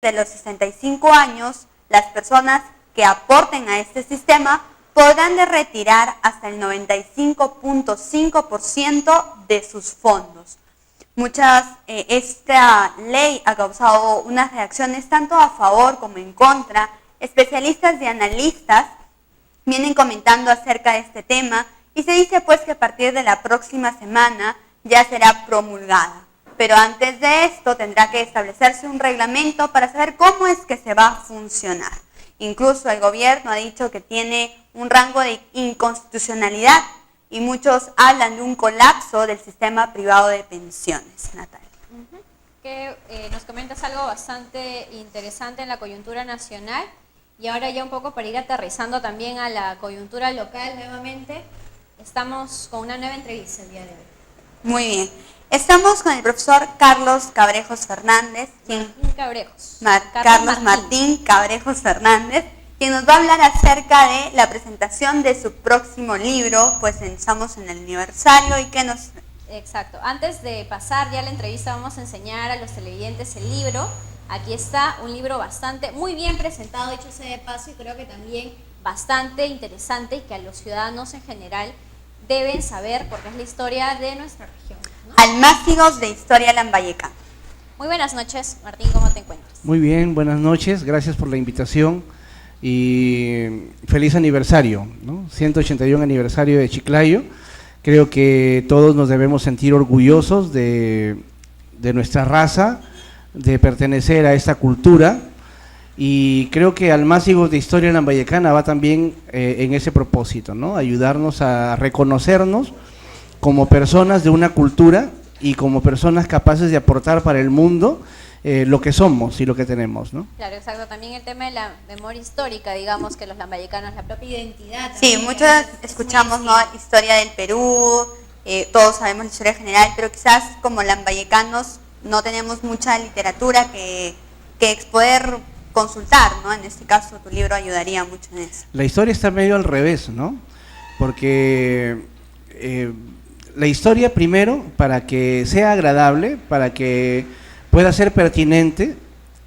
de los 65 años, las personas que aporten a este sistema podrán retirar hasta el 95.5% de sus fondos. Esta ley ha causado unas reacciones tanto a favor como en contra. Especialistas y analistas vienen comentando acerca de este tema y se dice pues que a partir de la próxima semana ya será promulgada. Pero antes de esto tendrá que establecerse un reglamento para saber cómo es que se va a funcionar. Incluso el gobierno ha dicho que tiene un rango de inconstitucionalidad y muchos hablan de un colapso del sistema privado de pensiones. Natalia. Que nos comentas algo bastante interesante en la coyuntura nacional y ahora ya un poco para ir aterrizando también a la coyuntura local nuevamente, estamos con una nueva entrevista el día de hoy. Muy bien. Estamos con el profesor Carlos Cabrejos Fernández, Carlos Martín Cabrejos Fernández, quien nos va a hablar acerca de la presentación de su próximo libro, pues estamos en el aniversario y que nos... Exacto. Antes de pasar ya a la entrevista vamos a enseñar a los televidentes el libro. Aquí está un libro muy bien presentado, hecho sea de paso, y creo que también bastante interesante y que a los ciudadanos en general deben saber porque es la historia de nuestra región, ¿no? Almácigos de Historia Lambayecana. Muy buenas noches, Martín, ¿cómo te encuentras? Muy bien, buenas noches, gracias por la invitación y feliz aniversario, ¿no? 181 aniversario de Chiclayo. Creo que todos nos debemos sentir orgullosos de nuestra raza, de pertenecer a esta cultura, y creo que Almácigos de Historia Lambayecana va también en ese propósito, ¿no? Ayudarnos a reconocernos como personas de una cultura y como personas capaces de aportar para el mundo lo que somos y lo que tenemos, ¿no? Claro, exacto. También el tema de la memoria histórica, digamos que los lambayecanos, la propia identidad. Sí, muchos escuchamos, ¿no?, historia del Perú, todos sabemos la historia general, pero quizás como lambayecanos no tenemos mucha literatura que poder consultar, ¿no? En este caso tu libro ayudaría mucho en eso. La historia está medio al revés, ¿no? Porque la historia, primero, para que sea agradable, para que pueda ser pertinente,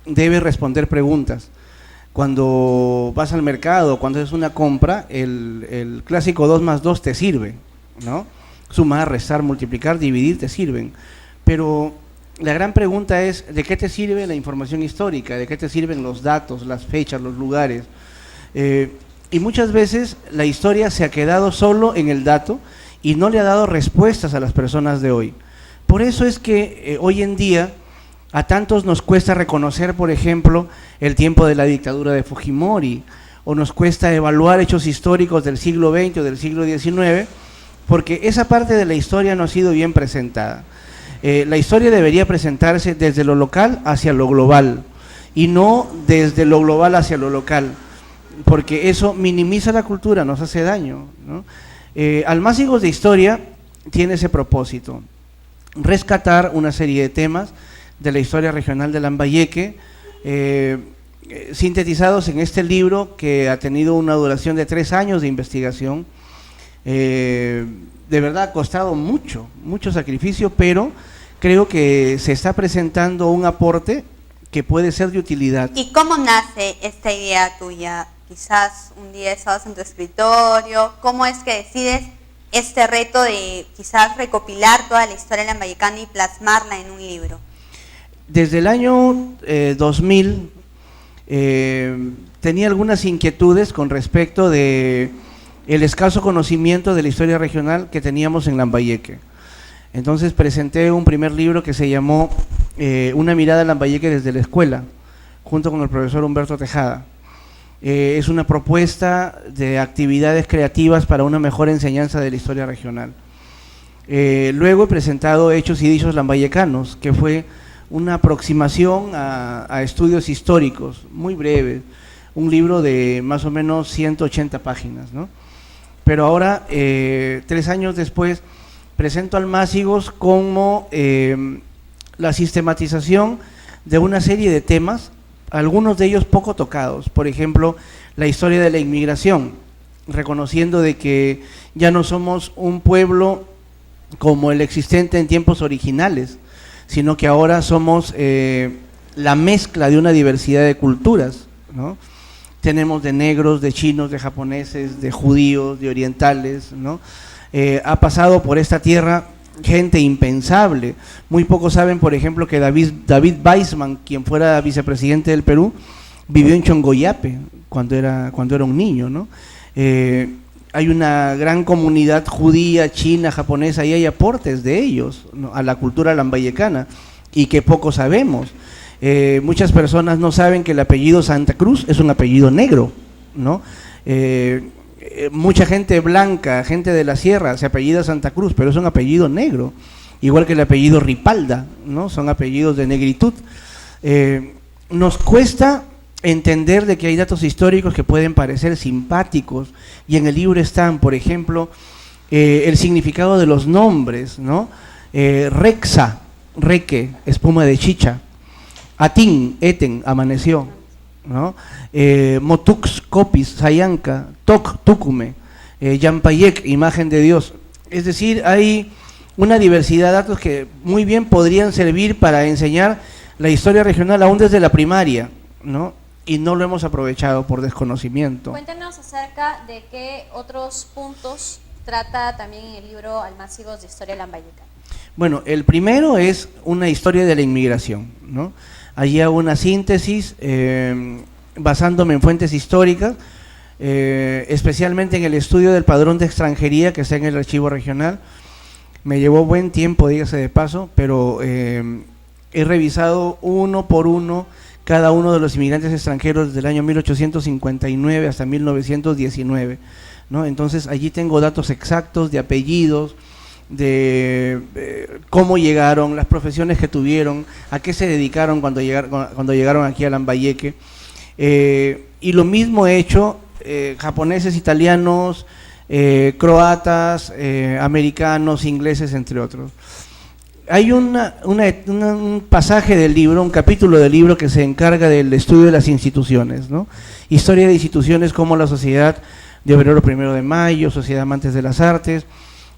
debe responder preguntas. Cuando vas al mercado, cuando haces una compra, el clásico 2 más 2 te sirve, ¿no? Sumar, restar, multiplicar, dividir te sirven. Pero la gran pregunta es, ¿de qué te sirve la información histórica? ¿De qué te sirven los datos, las fechas, los lugares? Y muchas veces la historia se ha quedado solo en el dato y no le ha dado respuestas a las personas de hoy. Por eso es que hoy en día a tantos nos cuesta reconocer, por ejemplo, el tiempo de la dictadura de Fujimori, o nos cuesta evaluar hechos históricos del siglo XX o del siglo XIX, porque esa parte de la historia no ha sido bien presentada. La historia debería presentarse desde lo local hacia lo global, y no desde lo global hacia lo local, porque eso minimiza la cultura, nos hace daño, ¿no? Almácigos de Historia tiene ese propósito, rescatar una serie de temas de la historia regional de Lambayeque, sintetizados en este libro que ha tenido una duración de 3 años de investigación. De verdad ha costado mucho sacrificio, pero creo que se está presentando un aporte que puede ser de utilidad. ¿Y cómo nace esta idea tuya? Quizás un día estabas en tu escritorio, ¿cómo es que decides este reto de quizás recopilar toda la historia lambayecana y plasmarla en un libro? Desde el año 2000 tenía algunas inquietudes con respecto de el escaso conocimiento de la historia regional que teníamos en Lambayeque. Entonces presenté un primer libro que se llamó Una mirada a Lambayeque desde la escuela, junto con el profesor Humberto Tejada. Es una propuesta de actividades creativas para una mejor enseñanza de la historia regional. Luego he presentado Hechos y Dichos Lambayecanos, que fue una aproximación a estudios históricos, muy breves, un libro de más o menos 180 páginas, ¿no? Pero ahora, 3 años después, presento Almácigos como la sistematización de una serie de temas, algunos de ellos poco tocados, por ejemplo, la historia de la inmigración, reconociendo de que ya no somos un pueblo como el existente en tiempos originales, sino que ahora somos la mezcla de una diversidad de culturas, ¿no? Tenemos de negros, de chinos, de japoneses, de judíos, de orientales, ¿no? Ha pasado por esta tierra gente impensable. Muy pocos saben, por ejemplo, que David Weissman, quien fuera vicepresidente del Perú, vivió en Chongoyape cuando era un niño, ¿no? Hay una gran comunidad judía, china, japonesa, y hay aportes de ellos, ¿no?, a la cultura lambayecana, y que poco sabemos. Muchas personas no saben que el apellido Santa Cruz es un apellido negro, ¿no? Mucha gente blanca, gente de la sierra, se apellida Santa Cruz, pero es un apellido negro, igual que el apellido Ripalda, ¿no? Son apellidos de negritud. Nos cuesta entender de que hay datos históricos que pueden parecer simpáticos, y en el libro están, por ejemplo, el significado de los nombres, ¿no? Rexa, reque, espuma de chicha; Atín, eten, amaneció, ¿no? Motux, copis, sayanca; Toc, tucume; Yampayek, imagen de Dios. Es decir, hay una diversidad de datos que muy bien podrían servir para enseñar la historia regional aún desde la primaria, ¿no? Y no lo hemos aprovechado por desconocimiento. Cuéntenos acerca de qué otros puntos trata también en el libro Almácigos de Historia Lambayecana. Bueno, el primero es una historia de la inmigración, ¿no? Allí hago una síntesis basándome en fuentes históricas, especialmente en el estudio del padrón de extranjería que está en el archivo regional. Me llevó buen tiempo, dígase de paso, pero he revisado uno por uno cada uno de los inmigrantes extranjeros desde el año 1859 hasta 1919, ¿no? Entonces allí tengo datos exactos de apellidos, de cómo llegaron, las profesiones que tuvieron, a qué se dedicaron cuando llegaron aquí a Lambayeque. Y lo mismo he hecho japoneses, italianos, croatas, americanos, ingleses, entre otros. Hay un pasaje del libro, un capítulo del libro que se encarga del estudio de las instituciones, ¿no? Historia de instituciones como la Sociedad de Obrero Primero de Mayo, Sociedad Amantes de las Artes.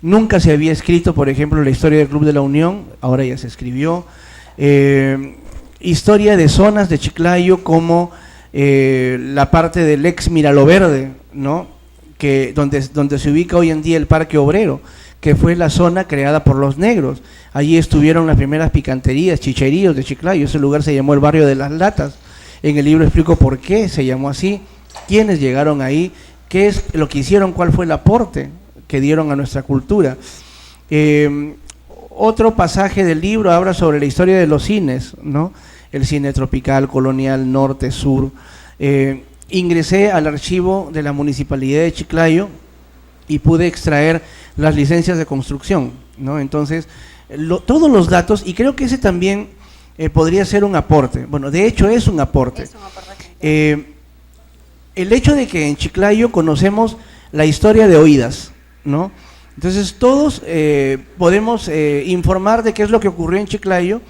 Nunca se había escrito, por ejemplo, la historia del Club de la Unión, ahora ya se escribió. Historia de zonas de Chiclayo como la parte del ex Miralo Verde, ¿no? Donde se ubica hoy en día el Parque Obrero, que fue la zona creada por los negros. Allí estuvieron las primeras picanterías, chicheríos de Chiclayo. Ese lugar se llamó el barrio de las latas. En el libro explico por qué se llamó así, quiénes llegaron ahí, qué es lo que hicieron, cuál fue el aporte que dieron a nuestra cultura. Otro pasaje del libro habla sobre la historia de los cines, ¿no? El cine tropical, colonial, norte, sur. Ingresé al archivo de la Municipalidad de Chiclayo y pude extraer las licencias de construcción, ¿no? Entonces, todos los datos, y creo que ese también podría ser un aporte. Bueno, de hecho es un aporte. El hecho de que en Chiclayo conocemos la historia de oídas, ¿no? Entonces todos podemos informar de qué es lo que ocurrió en Chiclayo,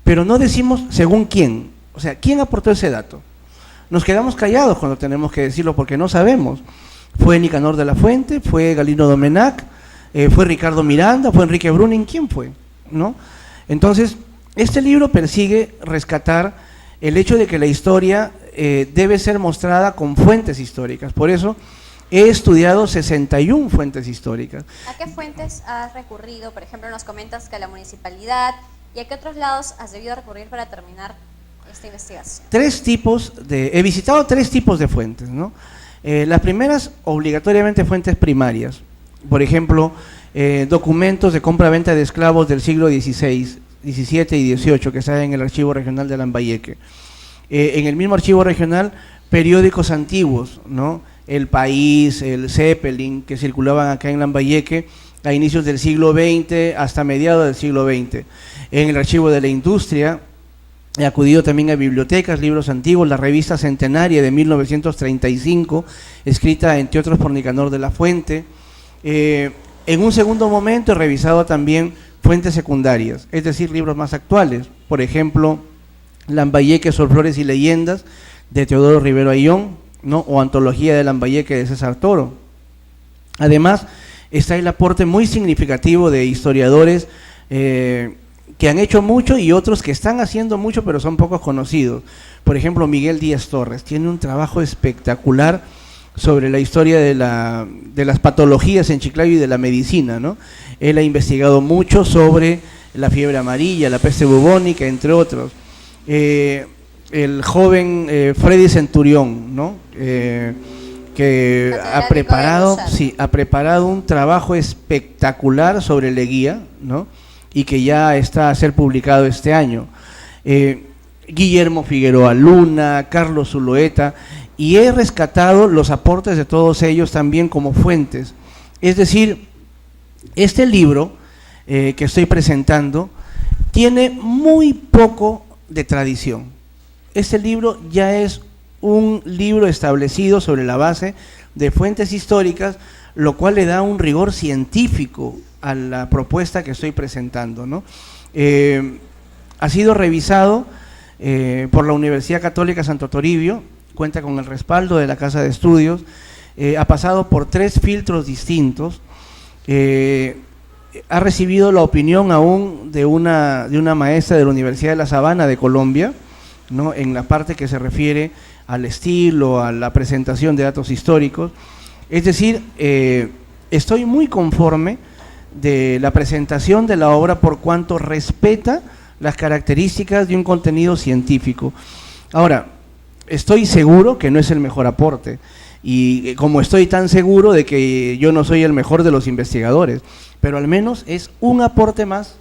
pero no decimos según quién. O sea, ¿quién aportó ese dato? Nos quedamos callados cuando tenemos que decirlo porque no sabemos. ¿Fue Nicanor de la Fuente? ¿Fue Galino Domenac? ¿Fue Ricardo Miranda? ¿Fue Enrique Bruning? ¿Quién fue? ¿No? Entonces, este libro persigue rescatar el hecho de que la historia debe ser mostrada con fuentes históricas. Por eso he estudiado 61 fuentes históricas. ¿A qué fuentes has recurrido? Por ejemplo, nos comentas que a la municipalidad, ¿y a qué otros lados has debido recurrir para terminar esta investigación? He visitado 3 tipos de fuentes, ¿no? Las primeras, obligatoriamente fuentes primarias. Por ejemplo, documentos de compra-venta de esclavos del siglo XVI, XVII y XVIII que están en el Archivo Regional de Lambayeque. En el mismo Archivo Regional, periódicos antiguos, ¿no? El País, el Zeppelin, que circulaban acá en Lambayeque a inicios del siglo XX hasta mediados del siglo XX. En el Archivo de la Industria he acudido también a bibliotecas, libros antiguos, la revista Centenaria de 1935, escrita entre otros por Nicanor de la Fuente. En un segundo momento he revisado también fuentes secundarias, es decir, libros más actuales. Por ejemplo, Lambayeque, Sol, Flores y Leyendas, de Teodoro Rivero Ayllón, ¿no? O Antología de Lambayeque, de César Toro. Además, está el aporte muy significativo de historiadores que han hecho mucho y otros que están haciendo mucho pero son pocos conocidos. Por ejemplo, Miguel Díaz Torres tiene un trabajo espectacular sobre la historia de las patologías en Chiclayo y de la medicina, ¿no? Él ha investigado mucho sobre la fiebre amarilla, la peste bubónica, entre otros. El joven Freddy Centurión, ¿no? Que ha preparado un trabajo espectacular sobre Leguía, ¿no? Y que ya está a ser publicado este año. Guillermo Figueroa Luna, Carlos Zulueta, y he rescatado los aportes de todos ellos también como fuentes. Es decir, este libro que estoy presentando tiene muy poco de tradición. Este libro ya es un libro establecido sobre la base de fuentes históricas, lo cual le da un rigor científico a la propuesta que estoy presentando, ¿no? Ha sido revisado por la Universidad Católica Santo Toribio, cuenta con el respaldo de la Casa de Estudios, ha pasado por 3 filtros distintos, ha recibido la opinión aún de una maestra de la Universidad de La Sabana de Colombia, ¿no? En la parte que se refiere al estilo, a la presentación de datos históricos. Es decir, estoy muy conforme de la presentación de la obra por cuanto respeta las características de un contenido científico. Ahora, estoy seguro que no es el mejor aporte, y como estoy tan seguro de que yo no soy el mejor de los investigadores, pero al menos es un aporte más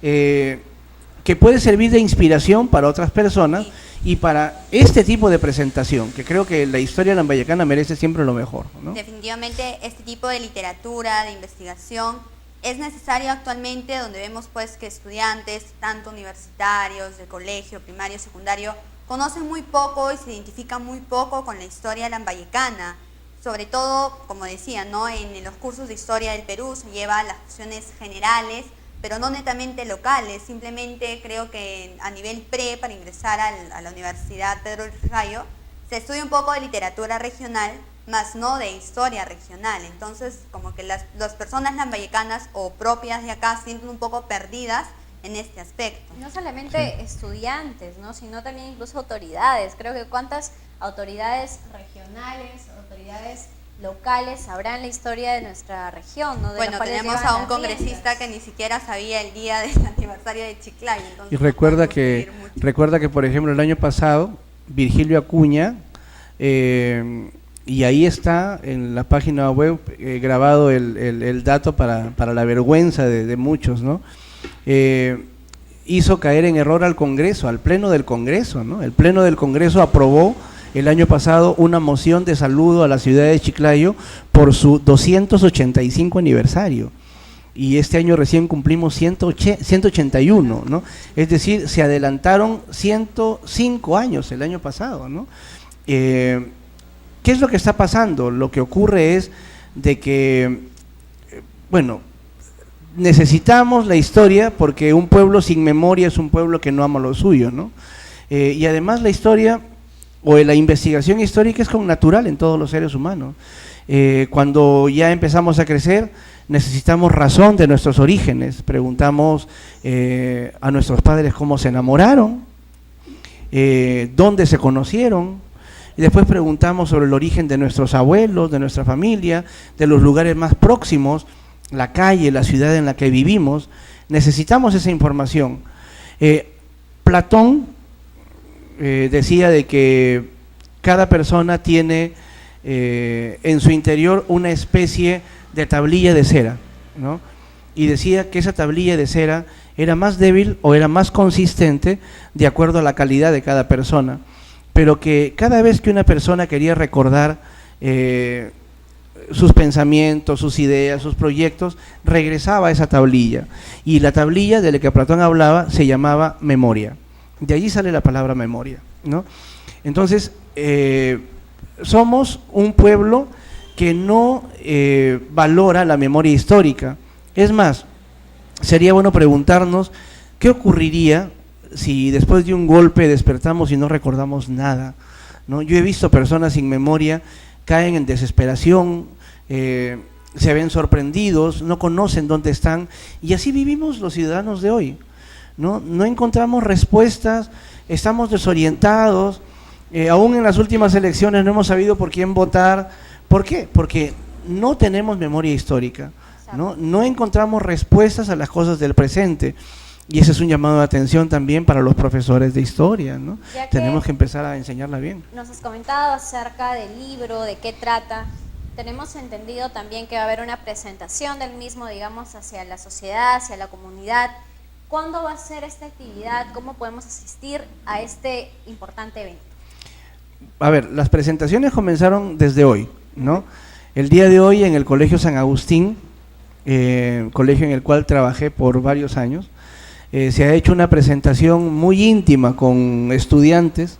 que puede servir de inspiración para otras personas y para este tipo de presentación, que creo que la historia lambayecana merece siempre lo mejor, ¿no? Definitivamente este tipo de literatura, de investigación, es necesario actualmente, donde vemos pues que estudiantes, tanto universitarios, de colegio, primario, secundario, conocen muy poco y se identifican muy poco con la historia lambayecana. Sobre todo, como decía, ¿no? En los cursos de historia del Perú se lleva las cuestiones generales, pero no netamente locales. Simplemente creo que a nivel pre, para ingresar a la Universidad Pedro del Rayo, se estudia un poco de literatura regional, más no de historia regional. Entonces, como que las personas lambayecanas o propias de acá sienten un poco perdidas en este aspecto. No solamente estudiantes, ¿no? Sino también incluso autoridades. Creo que cuántas autoridades regionales, autoridades locales sabrán la historia de nuestra región, ¿no? Bueno, tenemos a un congresista que ni siquiera sabía el día del aniversario de Chiclayo. Y recuerda que, por ejemplo, el año pasado, Virgilio Acuña, y ahí está en la página web grabado el dato para la vergüenza de muchos, ¿no? Hizo caer en error al Congreso, al Pleno del Congreso, ¿no? El Pleno del Congreso aprobó el año pasado una moción de saludo a la ciudad de Chiclayo por su 285 aniversario. Y este año recién cumplimos 181, ¿no? Es decir, se adelantaron 105 años el año pasado, ¿no? ¿Qué es lo que está pasando? Lo que ocurre es de que, bueno, necesitamos la historia porque un pueblo sin memoria es un pueblo que no ama lo suyo, ¿no? Y además la historia o la investigación histórica es connatural en todos los seres humanos. Cuando ya empezamos a crecer, necesitamos razón de nuestros orígenes. Preguntamos a nuestros padres cómo se enamoraron, dónde se conocieron, y después preguntamos sobre el origen de nuestros abuelos, de nuestra familia, de los lugares más próximos, la calle, la ciudad en la que vivimos. Necesitamos esa información. Platón decía de que cada persona tiene en su interior una especie de tablilla de cera, ¿no? Y decía que esa tablilla de cera era más débil o era más consistente de acuerdo a la calidad de cada persona, pero que cada vez que una persona quería recordar sus pensamientos, sus ideas, sus proyectos, regresaba a esa tablilla, y la tablilla de la que Platón hablaba se llamaba memoria. De allí sale la palabra memoria, ¿no? Entonces, somos un pueblo que no valora la memoria histórica. Es más, sería bueno preguntarnos qué ocurriría si después de un golpe despertamos y no recordamos nada, ¿no? Yo he visto personas sin memoria, caen en desesperación, se ven sorprendidos, no conocen dónde están, y así vivimos los ciudadanos de hoy. No encontramos respuestas, estamos desorientados, aún en las últimas elecciones no hemos sabido por quién votar. ¿Por qué? Porque no tenemos memoria histórica, no encontramos respuestas a las cosas del presente. Y ese es un llamado de atención también para los profesores de historia, ¿no? Tenemos que empezar a enseñarla bien. Nos has comentado acerca del libro, de qué trata. Tenemos entendido también que va a haber una presentación del mismo, digamos, hacia la sociedad, hacia la comunidad. ¿Cuándo va a ser esta actividad? ¿Cómo podemos asistir a este importante evento? A ver, las presentaciones comenzaron desde hoy, ¿no? El día de hoy en el Colegio San Agustín, colegio en el cual trabajé por varios años, se ha hecho una presentación muy íntima con estudiantes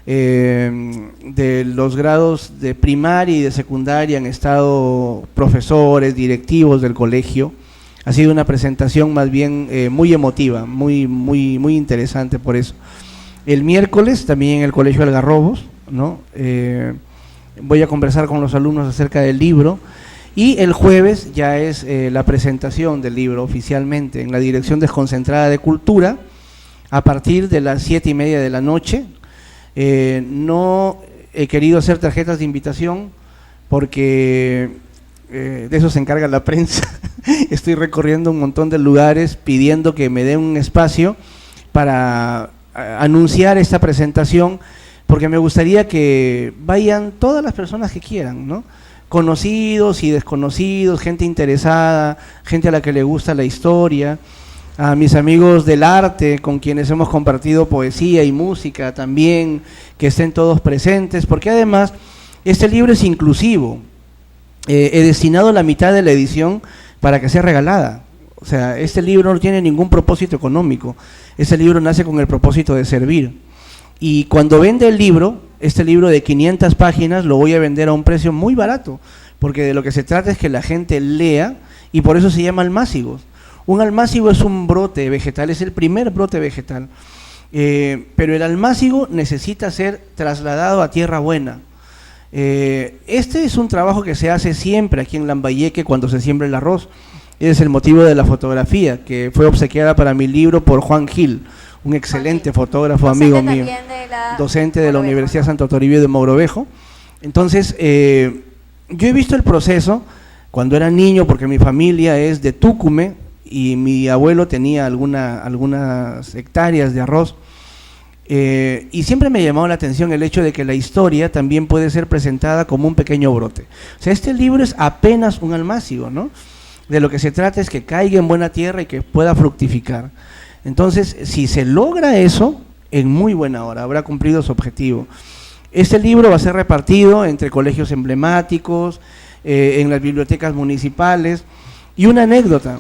de los grados de primaria y de secundaria, han estado profesores, directivos del colegio. Ha sido una presentación más bien muy emotiva, muy interesante por eso. El miércoles también en el Colegio Algarrobos, ¿no? Voy a conversar con los alumnos acerca del libro. Y el jueves ya es la presentación del libro oficialmente en la Dirección Desconcentrada de Cultura a partir de las 7:30 de la noche. No he querido hacer tarjetas de invitación porque de eso se encarga la prensa. Estoy recorriendo un montón de lugares pidiendo que me den un espacio para anunciar esta presentación, porque me gustaría que vayan todas las personas que quieran, ¿no? Conocidos y desconocidos, gente interesada, gente a la que le gusta la historia, a mis amigos del arte con quienes hemos compartido poesía y música también, que estén todos presentes, porque además este libro es inclusivo. He destinado la mitad de la edición para que sea regalada. O sea, este libro no tiene ningún propósito económico, este libro nace con el propósito de servir. Y cuando vende el libro, este libro de 500 páginas, lo voy a vender a un precio muy barato, porque de lo que se trata es que la gente lea, y por eso se llama almácigos. Un almácigo es un brote vegetal, es el primer brote vegetal, pero el almácigo necesita ser trasladado a tierra buena. Este es un trabajo que se hace siempre aquí en Lambayeque cuando se siembra el arroz. Es el motivo de la fotografía, que fue obsequiada para mi libro por Juan Gil, un excelente fotógrafo, amigo mío, docente de la Universidad Santo Toribio de Mogrovejo. Entonces, yo he visto el proceso cuando era niño, porque mi familia es de Túcume y mi abuelo tenía algunas hectáreas de arroz, y siempre me llamó la atención el hecho de que la historia también puede ser presentada como un pequeño brote. O sea, este libro es apenas un almácigo, ¿no? De lo que se trata es que caiga en buena tierra y que pueda fructificar. Entonces, si se logra eso, en muy buena hora, habrá cumplido su objetivo. Este libro va a ser repartido entre colegios emblemáticos, en las bibliotecas municipales. Y una anécdota,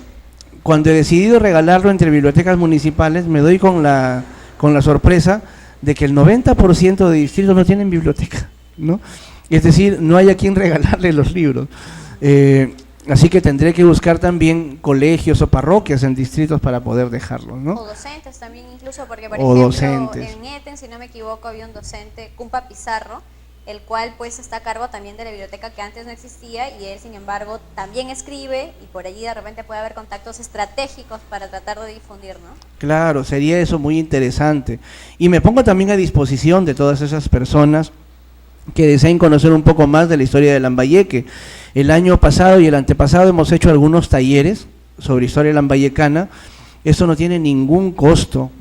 cuando he decidido regalarlo entre bibliotecas municipales, me doy con la sorpresa de que el 90% de distritos no tienen biblioteca, ¿no? Es decir, no hay a quien regalarle los libros. Así que tendré que buscar también colegios o parroquias en distritos para poder dejarlos, ¿no? O docentes también incluso, porque por ejemplo en ETEN, si no me equivoco, había un docente, Cumpa Pizarro, el cual pues está a cargo también de la biblioteca que antes no existía, y él sin embargo también escribe, y por allí de repente puede haber contactos estratégicos para tratar de difundir, ¿no? Claro, sería eso muy interesante. Y me pongo también a disposición de todas esas personas que deseen conocer un poco más de la historia de Lambayeque. El año pasado y el antepasado hemos hecho algunos talleres sobre historia lambayecana. Eso no tiene ningún costo.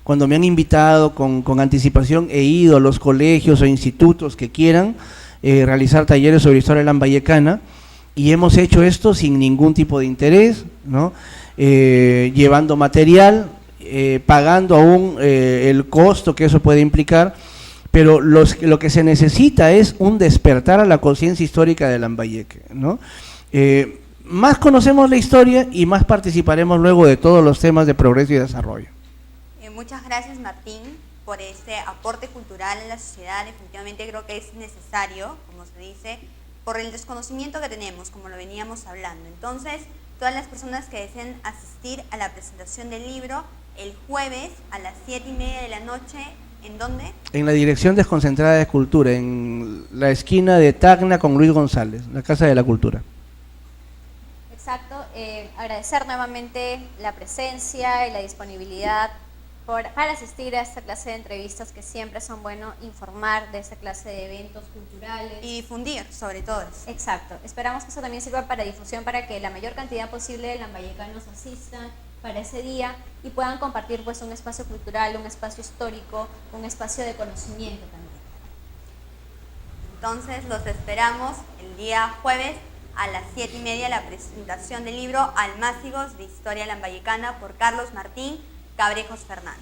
Cuando me han invitado con anticipación, he ido a los colegios o institutos que quieran realizar talleres sobre historia lambayecana, y hemos hecho esto sin ningún tipo de interés, ¿no? Llevando material, pagando aún el costo que eso puede implicar. Pero lo que se necesita es un despertar a la conciencia histórica de Lambayeque, ¿no? Más conocemos la historia y más participaremos luego de todos los temas de progreso y desarrollo. Muchas gracias, Martín, por este aporte cultural en la sociedad. Definitivamente creo que es necesario, como se dice, por el desconocimiento que tenemos, como lo veníamos hablando. Entonces, todas las personas que deseen asistir a la presentación del libro el jueves a las 7:30 de la noche, ¿en dónde? En la Dirección Desconcentrada de Cultura, en la esquina de Tacna con Luis González, la Casa de la Cultura. Exacto, agradecer nuevamente la presencia y la disponibilidad para asistir a esta clase de entrevistas, que siempre son bueno informar de esta clase de eventos culturales. Y difundir, sobre todo eso. Exacto. Esperamos que eso también sirva para difusión, para que la mayor cantidad posible de lambayecanos asistan para ese día y puedan compartir pues un espacio cultural, un espacio histórico, un espacio de conocimiento también. Entonces los esperamos el día jueves a las 7:30, la presentación del libro Almácigos de Historia Lambayecana por Carlos Martín Cabrejos Fernández.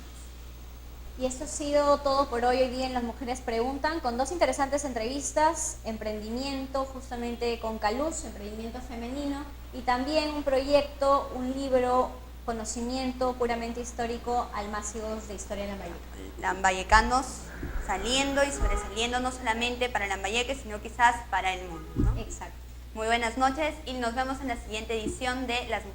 Y esto ha sido todo por hoy día en Las Mujeres Preguntan, con dos interesantes entrevistas: emprendimiento justamente con Caluz, emprendimiento femenino, y también un proyecto, un libro, conocimiento puramente histórico, Almácigos de Historia Lambayecana. Lambayecanos saliendo y sobresaliendo no solamente para Lambayeque, sino quizás para el mundo, ¿no? Exacto. Muy buenas noches y nos vemos en la siguiente edición de Las Mujeres.